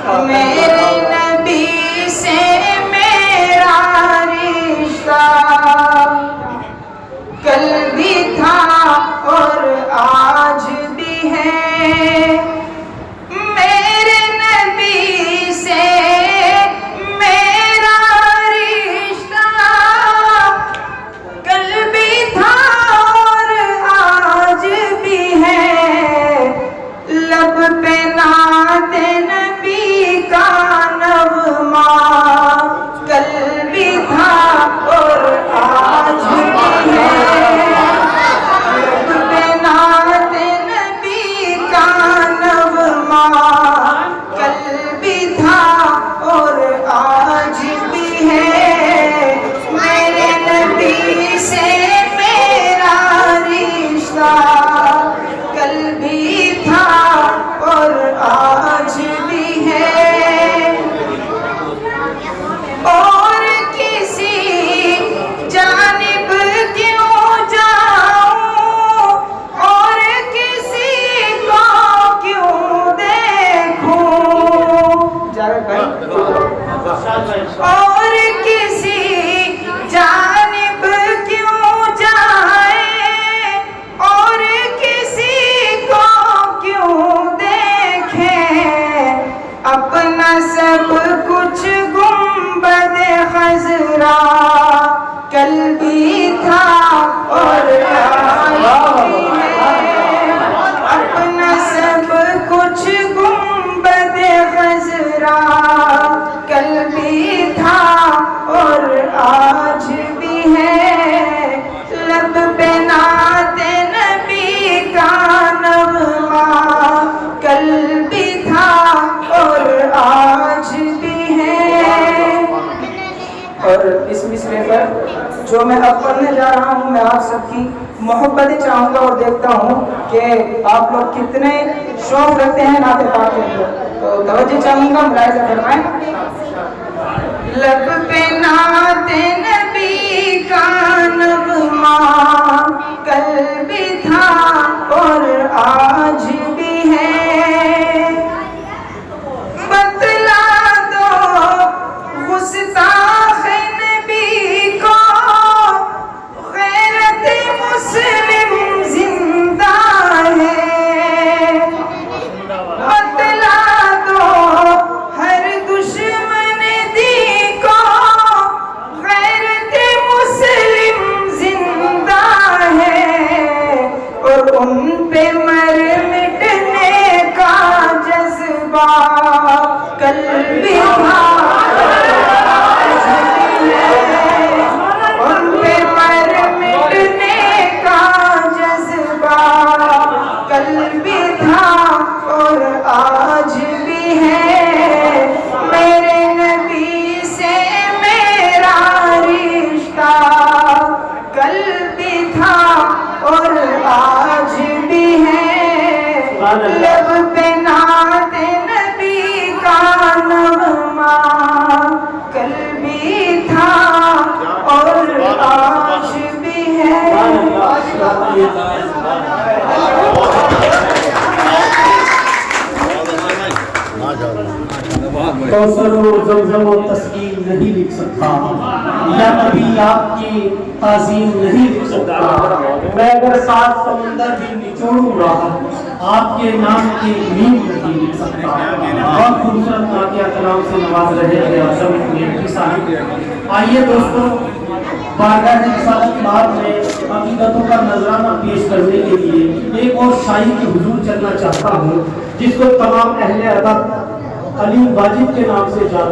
میرے نبی سے میرا رشتہ کل بھی تھا اور آج بھی ہے، میرے نبی سے میرا رشتہ کل بھی تھا اور آج بھی ہے، لب پہ نعت نبی کا نغمہ کل بھی تھا اور آج بھی ہے، لب پہ نعت نبی کا نغمہ کل بھی تھا اور آج بھی ہے، میرے نبی سے میرا رشتہ کل بھی تھا اور آج بھی ہے، اور کسی جانب کیوں جاؤں اور کسی کو کیوں دیکھوں، اور کسی جانب کیوں جائیں اور کسی کو کیوں دیکھیں، اپنا سب کچھ گنبد خضرا کل بھی تھا اور آج بھی ہے، اپنا سب کچھ گنبد خضرا کل بھی تھا اور آج بھی ہے، لب پہ نعت نبی کا نغمہ کل بھی تھا اور آج بھی ہے۔ اور اس مصرے پر جو میں اب پڑھنے جا رہا ہوں، میں آپ سب کی محبت چاہوں گا اور دیکھتا ہوں کہ آپ لوگ کتنے شوق رکھتے ہیں نعت پاک کے اندر، تو توجہ چاہوں گا، ملاحظہ فرمائیں۔ لب پہ نعت نبی کا نغمہ کل بھی تھا اور آج بھی ہے، بتلا دو گستاخ نبی کو غیرت مسلم زندہ ہے، بتلا دو ہر دشمن دی کو غیرت مسلم زندہ ہے، اور ان پہ مر مٹنے کا جذبہ کل بھی تھا آج بھی ہے، ان پہ مر مٹنے کا جذبہ کل بھی تھا اور آج بھی ہے، میرے نبی سے میرا رشتہ کل بھی تھا اور آج بھی ہے، لب پہ نعت نبی کا نغمہ کل بھی تھا اور آج بھی ہے۔ کوثر و زمزم و تسکین نہیں لکھ سکتا، یا کبھی آپ کی تعظیم نہیں لکھ سکتا، میں اگر 7 سمندر بھی نچوڑوں گا آپ کے نام کی میم نہیں لکھ سکتا۔ بہت خوبصورت واقعہ کلام سے نواز رہے ہیں اعظم میرٹھی صاحب۔ آئیے دوستو، بارگاہ رسالت بات میں عقیدتوں کا نذرانہ پیش کرنے کے لیے ایک اور شاعری کی حضور چلنا چاہتا ہوں، جس کو تمام اہل ادب علی واجد کے نام سے جانتے